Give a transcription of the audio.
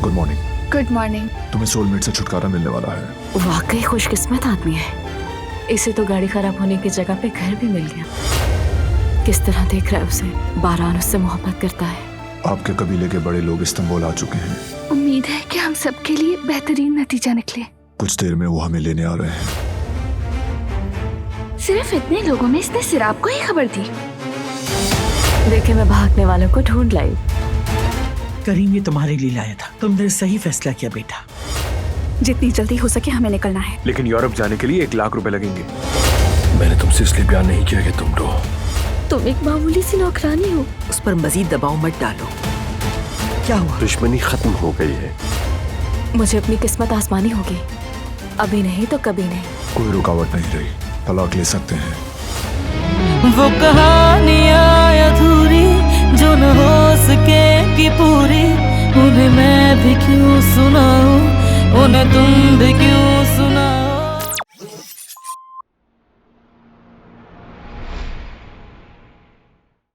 Good morning. Good morning. तुम्हें soulmate से छुटकारा मिलने वाला है। वाकई खुशकिस्मत आदमी है। इसे तो गाड़ी खराब होने की जगह पे घर भी मिल गया। किस तरह देख रहा है उसे। बारान उससे मोहब्बत करता है। आपके कबीले के बड़े लोग इस्तांबुल आ चुके हैं। उम्मीद है कि हम सबके लिए बेहतरीन नतीजा निकले। कुछ देर में वो हमें लेने आ रहे हैं। सिर्फ इतने लोगों में इसने सिराब को ही खबर दी। देखे मैं भागने वालों को ढूंढ लाई। करीम ये तुम्हारे लिए लाया था। तुमने सही फैसला किया बेटा। जितनी जल्दी हो सके हमें निकलना है। लेकिन यूरोप जाने के लिए 1 लाख रुपए लगेंगे। मैंने तुमसे इसलिए प्यार नहीं किया कि तुम रो। तुम एक मामूली सी नौकरानी हो। उस पर मजीद दबाव मत डालो। क्या हुआ? दुश्मनी खत्म हो गई है। मुझे अपनी किस्मत आसमानी होगी। अभी नहीं तो कभी नहीं। कोई रुकावट नहीं रही। तलाक ले सकते हैं। वो कहानियाँ अधूरी जो न हो सके कि पूरी, उन्हें मैं भी क्यों सुनाऊं, उन्हें तुम भी क्यों